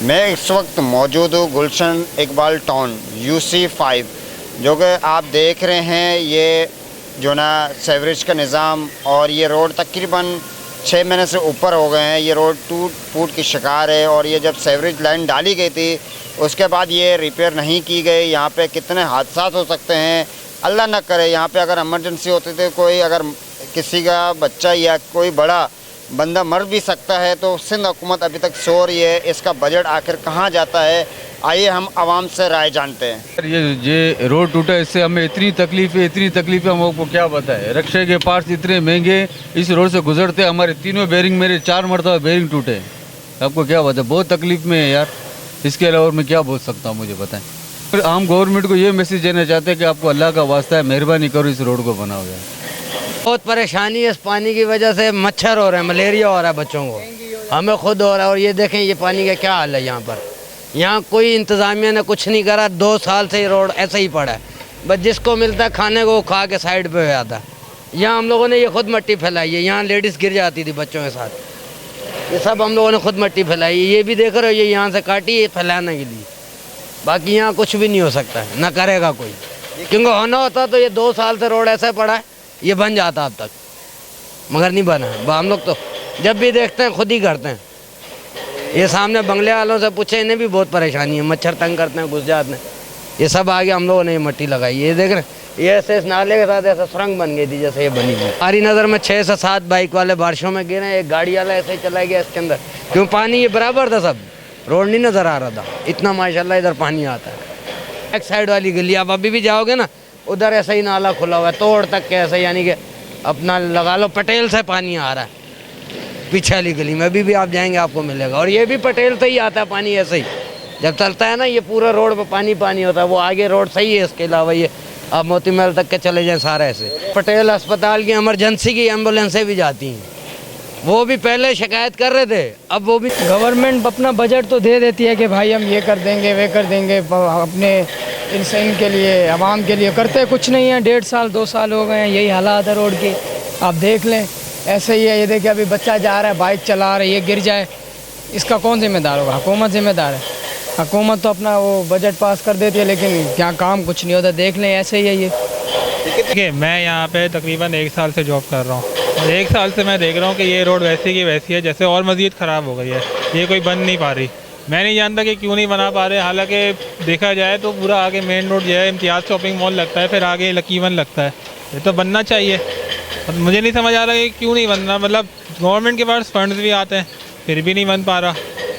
मैं इस वक्त मौजूद हूँ गुलशन इकबाल टाउन UC5, जो कि आप देख रहे हैं। ये जो ना सेवरेज का निज़ाम और ये रोड तकरीबन 6 महीने से ऊपर हो गए हैं। ये रोड टूट फूट की शिकार है और ये जब सेवरेज लाइन डाली गई थी उसके बाद ये रिपेयर नहीं की गई। यहाँ पे कितने हादसात हो सकते हैं, अल्लाह न करे। यहाँ पे अगर इमरजेंसी होती थी, कोई अगर किसी का बच्चा या कोई बड़ा बंदा मर भी सकता है, तो सिंध हुकूमत अभी तक सो रही है। इसका बजट आखिर कहाँ जाता है, आइए हम आवाम से राय जानते हैं। ये रोड टूटा, इससे हमें इतनी तकलीफ़ें हम आपको क्या बताएं। रक्षा के पार्ट्स इतने महंगे, इस रोड से गुजरते हमारे तीनों बेरिंग, मेरे 4 मरतबा बेरिंग टूटे। आपको क्या बताएं, बहुत तकलीफ में है यार। इसके अलावा मैं क्या बोल सकता हूँ, मुझे बताएं। हम गवर्नमेंट को ये मैसेज देना चाहते हैं कि आपको अल्लाह का वास्ता है, मेहरबानी करो, इस रोड को बनाओ यार। बहुत परेशानी है इस पानी की वजह से। मच्छर हो रहे हैं, मलेरिया हो रहा है बच्चों को, हमें खुद हो रहा है। और ये देखें ये पानी का क्या हाल है यहाँ पर। यहाँ कोई इंतज़ामिया ने कुछ नहीं करा। 2 साल से ये रोड ऐसे ही पड़ा है, बस जिसको मिलता है खाने को खा के साइड पे हो जाता है। यहाँ हम लोगों ने ये खुद मिट्टी फैलाई है। यहाँ लेडीज़ गिर जाती थी बच्चों के साथ, ये सब हम लोगों ने खुद मिट्टी फैलाई है। ये भी देख रहे हो, ये यहाँ से काटी है फैलाने के लिए। बाकी यहाँ कुछ भी नहीं हो सकता है, ना करेगा कोई। क्योंकि होना होता तो ये 2 साल से रोड ऐसे पड़ा है, ये बन जाता अब तक, मगर नहीं बना। हम लोग तो जब भी देखते हैं खुद ही करते हैं। ये सामने बंगले वालों से पूछे, इन्हें भी बहुत परेशानी है, मच्छर तंग करते हैं, घुस जाते हैं। ये सब आगे हम लोगों ने ये मट्टी लगाई। ये देख रहे हैं, ये ऐसे इस नाले के साथ ऐसे सुरंग बन गई थी जैसे ये बनी हुई। हमारी नज़र में 6 से 7 बाइक वाले बारिशों में गिरे, एक गाड़ी वाला ऐसे ही चला गया इसके अंदर। क्यों, पानी ये बराबर था, सब रोड नहीं नज़र आ रहा था। इतना माशाल्लाह इधर पानी आता है। एक साइड वाली गली आप अभी भी जाओगे ना, उधर ऐसा ही नाला खुला हुआ है तोड़ तक के, ऐसे यानी कि अपना लगा लो पटेल से पानी आ रहा है। पीछे वाली गली में अभी भी आप जाएंगे आपको मिलेगा। और ये भी पटेल से ही आता है पानी। ऐसे ही जब चलता है ना, ये पूरा रोड पे पानी होता है। वो आगे रोड सही है, इसके अलावा ये आप मोती महल तक के चले जाएँ सारा ऐसे। पटेल अस्पताल की इमरजेंसी की एम्बुलेंसें भी जाती हैं, वो भी पहले शिकायत कर रहे थे, अब वो भी। गवर्नमेंट अपना बजट तो दे देती है कि भाई हम ये कर देंगे वे कर देंगे, अपने इंसान के लिए, आवाम के लिए करते कुछ नहीं है। 1.5 साल 2 साल हो गए हैं, यही हालात है रोड की। आप देख लें, ऐसे ही है। ये देखिए अभी बच्चा जा रहा है, बाइक चला रहा है, ये गिर जाए, इसका कौन जिम्मेदार होगा? हुकूमत जिम्मेदार है। हुकूमत तो अपना वो बजट पास कर देती है, लेकिन क्या काम कुछ नहीं होता। देख लें, ऐसे ही है ये। देखिए, मैं यहाँ पे तकरीबन 1 साल से जॉब कर रहा हूँ और 1 साल से मैं देख रहा हूँ कि ये रोड वैसी की वैसी है जैसे, और मज़ीद ख़राब हो गई है। ये कोई बन नहीं पा रही। मैं नहीं जानता कि क्यों नहीं बना पा रहे। हालांकि देखा जाए तो पूरा आगे मेन रोड जो है इम्तियाज़ शॉपिंग मॉल लगता है, फिर आगे लकीवन लगता है। ये तो बनना चाहिए। मुझे नहीं समझ आ रहा कि क्यों नहीं बन रहा। मतलब गवर्नमेंट के पास फंड्स भी आते हैं, फिर भी नहीं बन पा रहा।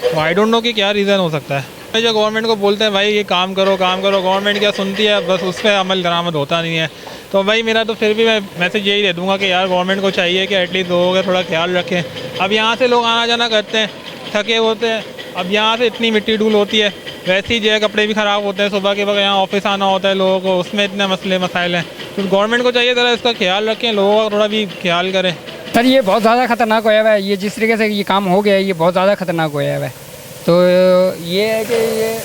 तो आई डोंट नो कि क्या रीज़न हो सकता है। जो गवर्नमेंट को बोलते हैं भाई ये काम करो, गवर्नमेंट क्या सुनती है, बस उस पर अमल दरामद होता नहीं है। तो भाई मेरा तो फिर भी मैं मैसेज यही दे दूँगा कि यार गवर्नमेंट को चाहिए कि एटलीस्ट लोगों का थोड़ा ख्याल रखें। अब यहाँ से लोग आना जाना करते हैं, थके होते हैं। अब यहाँ से इतनी मिट्टी धूल होती है, वैसे ही जो है कपड़े भी ख़राब होते हैं। सुबह के वक्त यहाँ ऑफिस आना होता है लोगों को, उसमें इतने मसले मसाइल हैं। तो गवर्नमेंट को चाहिए ज़रा इसका ख्याल रखें, लोगों का थोड़ा भी ख्याल करें। सर ये बहुत ज़्यादा ख़तरनाक होया हुआ है। ये जिस तरीके से ये काम हो गया है, ये बहुत ज़्यादा ख़तरनाक होया हुआ है। तो ये है कि ये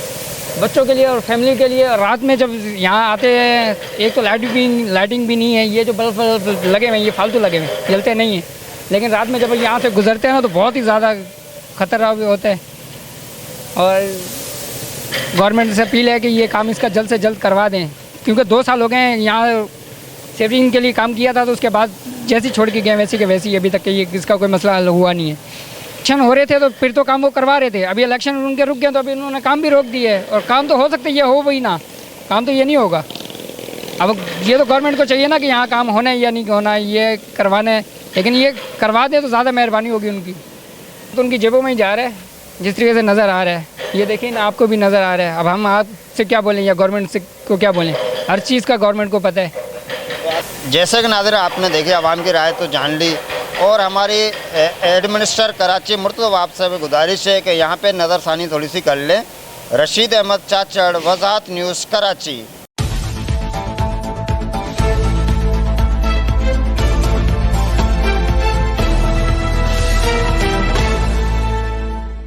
बच्चों के लिए और फैमिली के लिए, रात में जब यहाँ आते हैं, एक तो लाइटिंग भी नहीं है। ये जो बल्ब लगे हुए हैं ये फालतू लगे हुए हैं, जलते नहीं हैं। लेकिन रात में जब यहाँ से गुजरते हैं ना, तो बहुत ही ज़्यादा खतरा भी होता है। और गवर्नमेंट से अपील है कि ये काम इसका जल्द से जल्द करवा दें, क्योंकि 2 साल हो गए हैं यहाँ सेवरिंग के लिए काम किया था। तो उसके बाद जैसी छोड़ के गए वैसी के वैसी अभी तक ये इसका कोई मसला हल हुआ नहीं है। इलेक्शन हो रहे थे तो फिर तो काम वो करवा रहे थे, अभी इलेक्शन उनके रुक गए तो अभी उन्होंने काम भी रोक दिए। और काम तो हो सकता है ये हो वही ना, काम तो ये नहीं होगा। अब ये तो गवर्नमेंट को चाहिए ना कि यहाँ काम होना है या नहीं होना है, ये करवाना है। लेकिन ये करवा दे तो ज़्यादा मेहरबानी होगी उनकी। तो उनकी जेबों में ही जा रहा है जिस तरीके से नज़र आ रहा है। ये देखिए ना, आपको भी नज़र आ रहा है। अब हम आपसे क्या बोलें या गवर्नमेंट से को क्या बोलें, हर चीज़ का गवर्नमेंट को पता है। जैसे कि नाज़रीन आपने देखे, आवाम की राय तो जान ली। और हमारी एडमिनिस्टर कराची मुर्तज़ा आपसे भी गुजारिश है कि यहाँ पे नज़रसानी थोड़ी सी कर लें। रशीद अहमद चाचड़, वज़ाहत न्यूज़, कराची।